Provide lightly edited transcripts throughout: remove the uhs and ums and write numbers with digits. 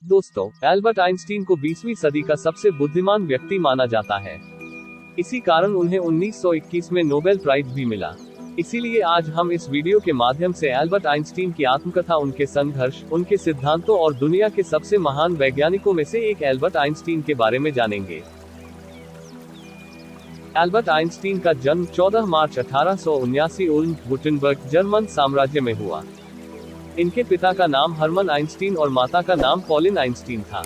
दोस्तों, Albert Einstein को 20वीं सदी का सबसे बुद्धिमान व्यक्ति माना जाता है। इसी कारण उन्हें 1921 में नोबेल प्राइज भी मिला। इसीलिए आज हम इस वीडियो के माध्यम से एल्बर्ट आइंस्टीन की आत्मकथा, उनके संघर्ष, उनके सिद्धांतों और दुनिया के सबसे महान वैज्ञानिकों में से एक एल्बर्ट आइंस्टीन के बारे में जानेंगे। एल्बर्ट आइंस्टीन का जन्म 14 मार्च 1879 उल्म, गुटेनबर्ग, जर्मन साम्राज्य में हुआ। इनके पिता का नाम हर्मन आइंस्टीन और माता का नाम पॉलिन आइंस्टीन था।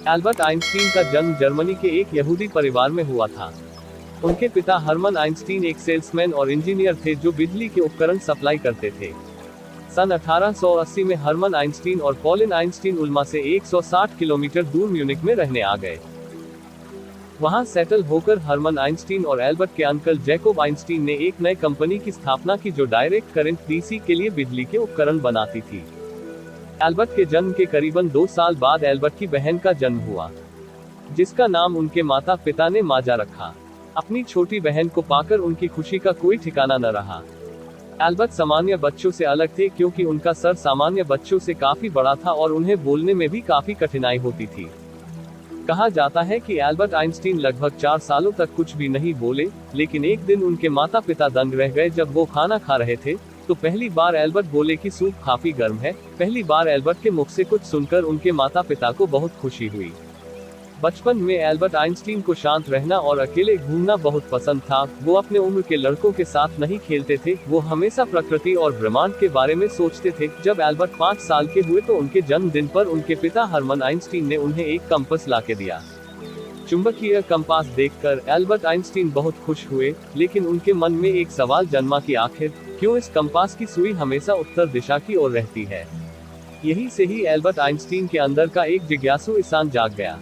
एल्बर्ट आइंस्टीन का जन्म जर्मनी के एक यहूदी परिवार में हुआ था। उनके पिता हर्मन आइंस्टीन एक सेल्समैन और इंजीनियर थे जो बिजली के उपकरण सप्लाई करते थे। सन 1880 में हर्मन आइंस्टीन और पॉलिन आइंस्टीन उल्मा से 160 किलोमीटर दूर म्यूनिक में रहने आ गए। वहां सेटल होकर हर्मन आइंस्टीन और एल्बर्ट के अंकल जैकोब आइंस्टीन ने एक नई कंपनी की स्थापना की जो डायरेक्ट करंट डीसी के लिए बिजली के उपकरण बनाती थी। एल्बर्ट के जन्म के करीबन 2 साल बाद एल्बर्ट की बहन का जन्म हुआ, जिसका नाम उनके माता पिता ने माजा रखा। अपनी छोटी बहन को पाकर उनकी खुशी का कोई ठिकाना न रहा। एल्बर्ट सामान्य बच्चों से अलग थे क्योंकि उनका सर सामान्य बच्चों से काफी बड़ा था और उन्हें बोलने में भी काफी कठिनाई होती थी। कहा जाता है कि एल्बर्ट आइंस्टीन लगभग 4 सालों तक कुछ भी नहीं बोले, लेकिन एक दिन उनके माता पिता दंग रह गए जब वो खाना खा रहे थे तो पहली बार एल्बर्ट बोले कि सूप काफी गर्म है। पहली बार एल्बर्ट के मुख से कुछ सुनकर उनके माता पिता को बहुत खुशी हुई। बचपन में एल्बर्ट आइंस्टीन को शांत रहना और अकेले घूमना बहुत पसंद था। वो अपने उम्र के लड़कों के साथ नहीं खेलते थे, वो हमेशा प्रकृति और ब्रह्मांड के बारे में सोचते थे। जब एल्बर्ट 5 साल के हुए तो उनके जन्मदिन पर उनके पिता हर्मन आइंस्टीन ने उन्हें एक कंपास लाके दिया। चुंबकीय कंपास देखकर एल्बर्ट आइंस्टीन बहुत खुश हुए, लेकिन उनके मन में एक सवाल जन्मा कि आखिर क्यों इस कंपास की सुई हमेशा उत्तर दिशा की ओर रहती है। यही से ही एल्बर्ट आइंस्टीन के अंदर का एक जिज्ञासु इंसान जाग गया।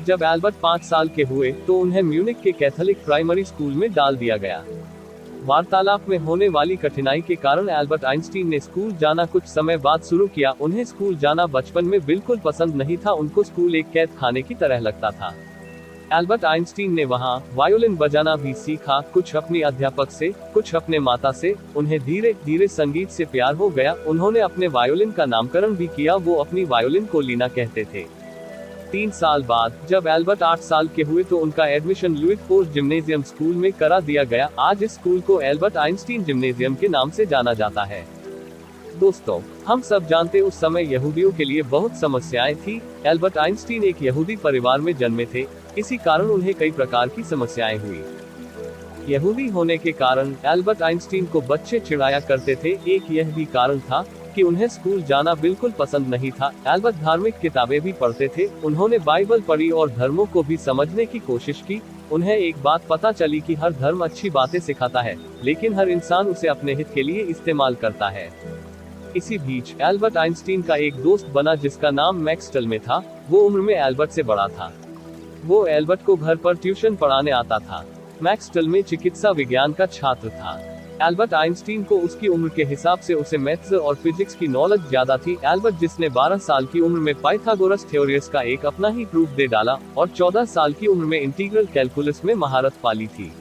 जब एल्बर्ट 5 साल के हुए तो उन्हें म्यूनिक के कैथोलिक प्राइमरी स्कूल में डाल दिया गया। वार्तालाप में होने वाली कठिनाई के कारण एल्बर्ट आइंस्टीन ने स्कूल जाना कुछ समय बाद शुरू किया। उन्हें स्कूल जाना बचपन में बिल्कुल पसंद नहीं था, उनको स्कूल एक कैद खाने की तरह लगता था। एल्बर्ट आइंस्टीन ने वहां वायोलिन बजाना भी सीखा, कुछ अपनी अध्यापक से, कुछ अपने माता से। उन्हें धीरे धीरे संगीत से प्यार हो गया। उन्होंने अपने वायोलिन का नामकरण भी किया, वो अपनी वायोलिन को लीना कहते थे। 3 साल बाद जब एल्बर्ट 8 साल के हुए तो उनका एडमिशन लुइसफोर्ड जिम्नेजियम स्कूल में करा दिया गया। आज इस स्कूल को एल्बर्ट आइंस्टीन जिम्नेजियम के नाम से जाना जाता है। दोस्तों, हम सब जानते उस समय यहूदियों के लिए बहुत समस्याएं थी। एल्बर्ट आइंस्टीन एक यहूदी परिवार में जन्मे थे, इसी कारण उन्हें कई प्रकार की समस्याएं हुई। यहूदी होने के कारण एल्बर्ट आइंस्टीन को बच्चे चिढ़ाया करते थे। एक यह भी कारण था कि उन्हें स्कूल जाना बिल्कुल पसंद नहीं था। एल्बर्ट धार्मिक किताबें भी पढ़ते थे, उन्होंने बाइबल पढ़ी और धर्मों को भी समझने की कोशिश की। उन्हें एक बात पता चली कि हर धर्म अच्छी बातें सिखाता है, लेकिन हर इंसान उसे अपने हित के लिए इस्तेमाल करता है। इसी बीच एल्बर्ट आइंस्टीन का एक दोस्त बना जिसका नाम मैक्स टल्मे था। वो उम्र में एल्बर्ट से बड़ा था। वो एल्बर्ट को घर पर ट्यूशन पढ़ाने आता था। मैक्स टल्मे चिकित्सा विज्ञान का छात्र था। एल्बर्ट आइंस्टीन को उसकी उम्र के हिसाब से उसे मैथ्स और फिजिक्स की नॉलेज ज्यादा थी। एल्बर्ट, जिसने 12 साल की उम्र में पाइथागोरस थ्योरम का एक अपना ही प्रूफ दे डाला और 14 साल की उम्र में इंटीग्रल कैलकुलस में महारत पाली थी।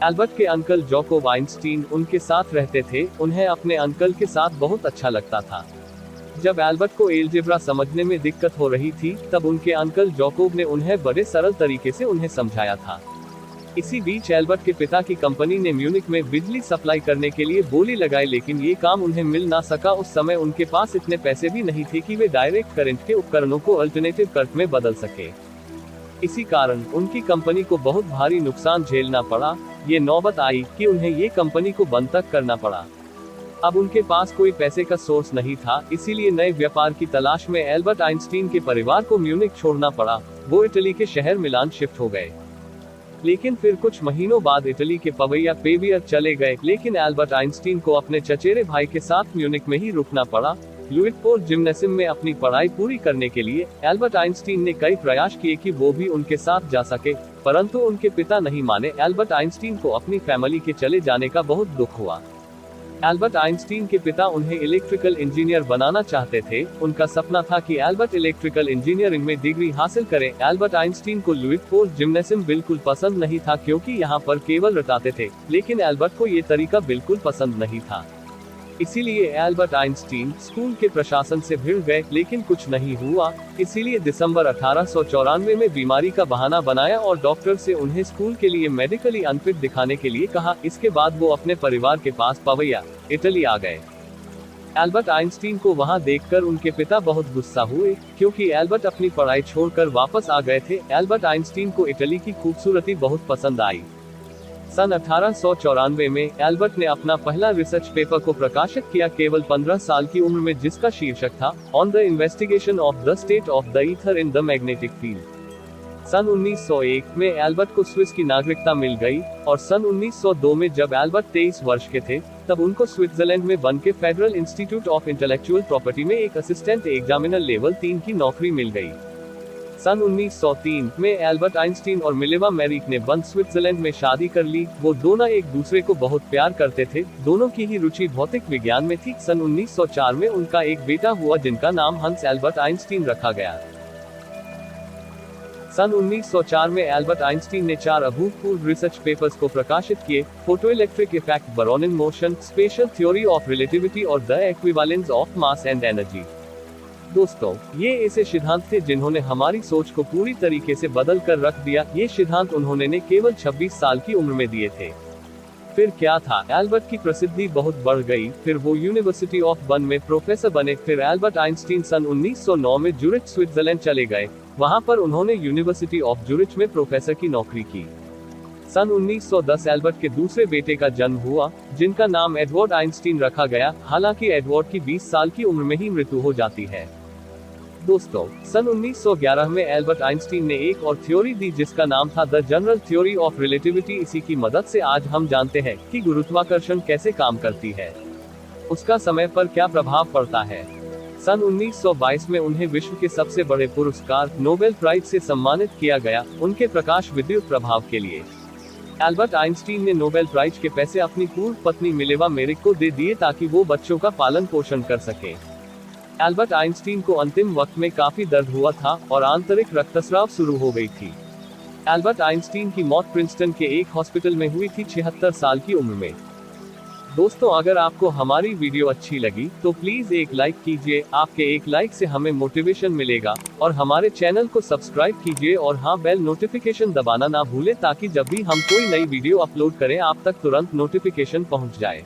एल्बर्ट के अंकल जैकोब आइंस्टीन उनके साथ रहते थे। उन्हें अपने अंकल के साथ बहुत अच्छा लगता था। जब एल्बर्ट को एलजेब्रा समझने में दिक्कत हो रही थी तब उनके अंकल जैकोब ने उन्हें बड़े सरल तरीके से उन्हें समझाया था। इसी बीच एल्बर्ट के पिता की कंपनी ने म्यूनिक में बिजली सप्लाई करने के लिए बोली लगाई, लेकिन ये काम उन्हें मिल ना सका। उस समय उनके पास इतने पैसे भी नहीं थे कि वे डायरेक्ट करंट के उपकरणों को अल्टरनेटिव करंट में बदल सके। इसी कारण उनकी कंपनी को बहुत भारी नुकसान झेलना पड़ा। ये नौबत आई कि उन्हें ये कंपनी को बंद तक करना पड़ा। अब उनके पास कोई पैसे का सोर्स नहीं था, इसीलिए नए व्यापार की तलाश में एल्बर्ट आइंस्टीन के परिवार को म्यूनिक छोड़ना पड़ा। वो इटली के शहर मिलान शिफ्ट हो गए, लेकिन फिर कुछ महीनों बाद इटली के पवैया पेवियर चले गए। लेकिन एल्बर्ट आइंस्टीन को अपने चचेरे भाई के साथ म्यूनिक में ही रुकना पड़ा। लुइसफोर्ड जिम्नेजियम में अपनी पढ़ाई पूरी करने के लिए एल्बर्ट आइंस्टीन ने कई प्रयास किए कि वो भी उनके साथ जा सके, परंतु उनके पिता नहीं माने। एल्बर्ट आइंस्टीन को अपनी फैमिली के चले जाने का बहुत दुख हुआ। एल्बर्ट आइंस्टीन के पिता उन्हें इलेक्ट्रिकल इंजीनियर बनाना चाहते थे। उनका सपना था कि एल्बर्ट इलेक्ट्रिकल इंजीनियरिंग में डिग्री हासिल करें। एल्बर्ट आइंस्टीन को लुइसफोर्ड जिम्नेजियम बिल्कुल पसंद नहीं था क्योंकि यहाँ पर केवल रटाते थे, लेकिन एल्बर्ट को ये तरीका बिल्कुल पसंद नहीं था। इसीलिए एल्बर्ट आइंस्टीन स्कूल के प्रशासन से भिड़ गए, लेकिन कुछ नहीं हुआ। इसीलिए दिसंबर 1894 में बीमारी का बहाना बनाया और डॉक्टर से उन्हें स्कूल के लिए मेडिकली अनफिट दिखाने के लिए कहा। इसके बाद वो अपने परिवार के पास पवैया, इटली आ गए। एल्बर्ट आइंस्टीन को वहां देखकर उनके पिता बहुत गुस्सा हुए, क्योंकि एल्बर्ट अपनी पढ़ाई छोड़कर वापस आ गए थे। एल्बर्ट आइंस्टीन को इटली की खूबसूरती बहुत पसंद आई। सन 1894 में एल्बर्ट ने अपना पहला रिसर्च पेपर को प्रकाशित किया, केवल 15 साल की उम्र में, जिसका शीर्षक था on the investigation of the state of the ether in the magnetic field. सन 1901 में एल्बर्ट को स्विस की नागरिकता मिल गई और सन 1902 में जब एल्बर्ट 23 वर्ष के थे, तब उनको स्विट्जरलैंड में बन के federal institute of intellectual property में एक असिस्टेंट एग्जामिनर लेवल 3 की नौकरी मिल गई। सन 1903 में एल्बर्ट आइंस्टीन और मिलेवा मेरिक ने बन स्विट्जरलैंड में शादी कर ली। वो दोनों एक दूसरे को बहुत प्यार करते थे। दोनों की ही रुचि भौतिक विज्ञान में थी। सन 1904 में उनका एक बेटा हुआ, जिनका नाम हंस एल्बर्ट आइंस्टीन रखा गया। सन 1904 में एल्बर्ट आइंस्टीन ने 4 अभूतपूर्व रिसर्च पेपर्स को प्रकाशित किए, photoelectric effect, Brownian motion, special theory of relativity और the equivalence of mass and energy. दोस्तों, ये ऐसे सिद्धांत थे जिन्होंने हमारी सोच को पूरी तरीके से बदल कर रख दिया। ये सिद्धांत उन्होंने ने केवल 26 साल की उम्र में दिए थे। फिर क्या था, एल्बर्ट की प्रसिद्धि बहुत बढ़ गई। फिर वो यूनिवर्सिटी ऑफ बर्न में प्रोफेसर बने। फिर एल्बर्ट आइंस्टीन सन 1909 में ज्यूरिच स्विट्जरलैंड चले गए। वहां पर उन्होंने यूनिवर्सिटी ऑफ ज्यूरिच में प्रोफेसर की नौकरी की। सन 1910 एल्बर्ट के दूसरे बेटे का जन्म हुआ, जिनका नाम एडवर्ड आइंस्टीन रखा गया। हालांकि एडवर्ड की 20 साल की उम्र में ही मृत्यु हो जाती है। दोस्तों, सन 1911 में एल्बर्ट आइंस्टीन ने एक और थ्योरी दी, जिसका नाम था the general theory of relativity. इसी की मदद से आज हम जानते हैं कि गुरुत्वाकर्षण कैसे काम करती है, उसका समय पर क्या प्रभाव पड़ता है। सन 1922 में उन्हें विश्व के सबसे बड़े पुरस्कार नोबेल प्राइज से सम्मानित किया गया, उनके प्रकाश विद्युत प्रभाव के लिए। एल्बर्ट आइंस्टीन ने नोबेल प्राइज के पैसे अपनी पूर्व पत्नी मिलेवा मेरिक को दे दिए, ताकि वो बच्चों का पालन पोषण कर सके। एल्बर्ट आइंस्टीन को अंतिम वक्त में काफी दर्द हुआ था और आंतरिक रक्तस्राव शुरू हो गई थी। एल्बर्ट आइंस्टीन की मौत प्रिंसटन के एक हॉस्पिटल में हुई थी, 76 साल की उम्र में। दोस्तों, अगर आपको हमारी वीडियो अच्छी लगी तो प्लीज एक लाइक कीजिए। आपके एक लाइक से हमें मोटिवेशन मिलेगा। और हमारे चैनल को सब्सक्राइब कीजिए और हाँ, बेल नोटिफिकेशन दबाना ना भूलें, ताकि जब भी हम कोई नई वीडियो अपलोड करें आप तक तुरंत नोटिफिकेशन पहुंच जाए।